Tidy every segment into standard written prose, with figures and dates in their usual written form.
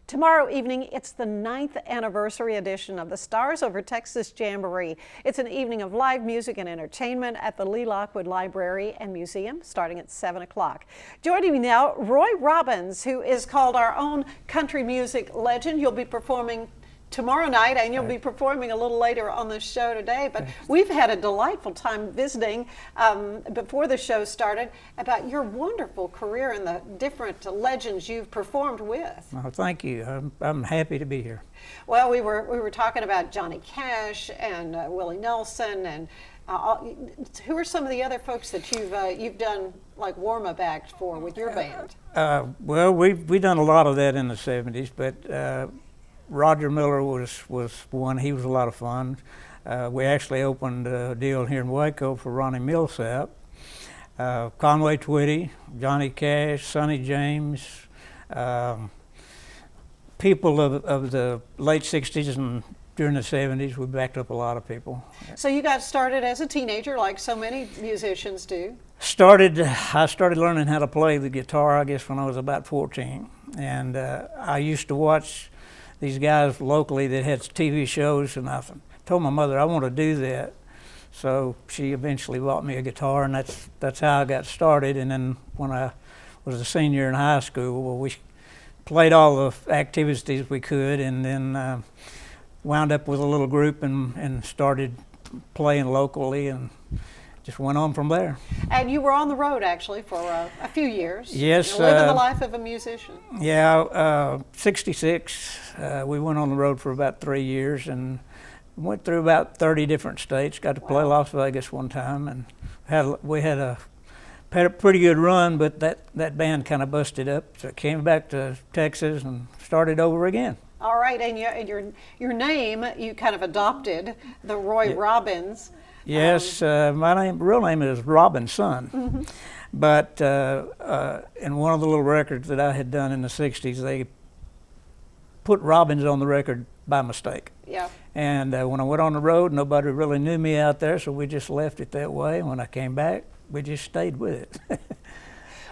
Tomorrow evening, it's the 9th anniversary edition of the Stars Over Texas Jamboree. It's an evening of live music and entertainment at the Lee Lockwood Library and Museum starting at 7 o'clock. Joining me now, Roy Robbins, who is called our own country music legend. You'll be performing tomorrow night, and you'll be performing a little later on the show today. But we've had a delightful time visiting before the show started about your wonderful career and the different legends you've performed with. Well, thank you. I'm happy to be here. Well, we were talking about Johnny Cash and Willie Nelson, and who are some of the other folks that you've done like warm-up act for with your band? Well, we've done a lot of that in the 70s, but Roger Miller was one. He was a lot of fun. We actually opened a deal here in Waco for Ronnie Milsap, Conway Twitty, Johnny Cash, Sonny James, people of the late 60s and during the 70s. We backed up a lot of people. So you got started as a teenager like so many musicians do? I started learning how to play the guitar, I guess, when I was about 14. And I used to watch these guys locally that had TV shows, and I told my mother I want to do that. So she eventually bought me a guitar, and that's how I got started. And then when I was a senior in high school, well, we played all the activities we could, and then wound up with a little group and started playing locally, and just went on from there. And you were on the road actually for a few years. Yes. Living the life of a musician. Yeah, 66. We went on the road for about 3 years and went through about 30 different states. Got to play Las Vegas one time, and we had a pretty good run, but that band kind of busted up. So I came back to Texas and started over again. All right, and your name, you kind of adopted the Roy Robbins. Yes, my real name is Robinson, but in one of the little records that I had done in the 60s, they put Robbins on the record by mistake. Yeah. And when I went on the road, nobody really knew me out there, so we just left it that way. When I came back, we just stayed with it.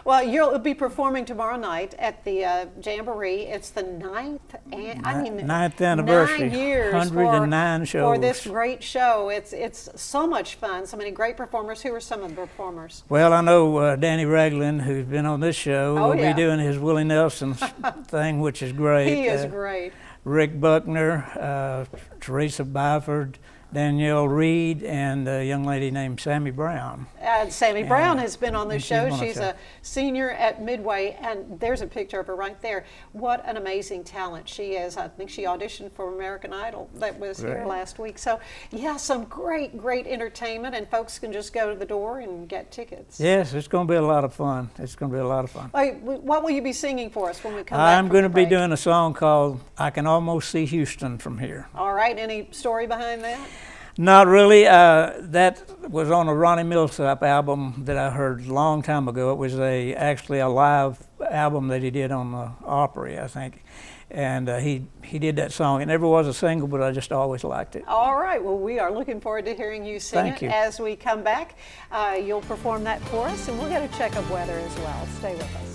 Well, you'll be performing tomorrow night at the Jamboree. It's the 9th anniversary. 9 years 109 shows. For this great show. It's so much fun. So many great performers. Who are some of the performers? Well, I know Danny Ragland, who's been on this show, will be doing his Willie Nelson thing, which is great. He is great. Rick Buckner, Teresa Byford, Danielle Reed, and a young lady named Sammy Brown. Sammy Brown has been on the show. She's a senior at Midway, and there's a picture of her right there. What an amazing talent she is. I think she auditioned for American Idol that was here last week. So, yeah, some great entertainment, and folks can just go to the door and get tickets. Yes, it's going to be a lot of fun. It's going to be a lot of fun. What will you be singing for us when we come back? I'm going to be doing a song called I Can Almost See Houston from Here. All right. Any story behind that? Not really. That was on a Ronnie Milsap album that I heard a long time ago. It was actually a live album that he did on the Opry, I think. And he did that song. It never was a single, but I just always liked it. All right. Well, we are looking forward to hearing you sing Thank you. As we come back. You'll perform that for us, and we'll get a check of weather as well. Stay with us.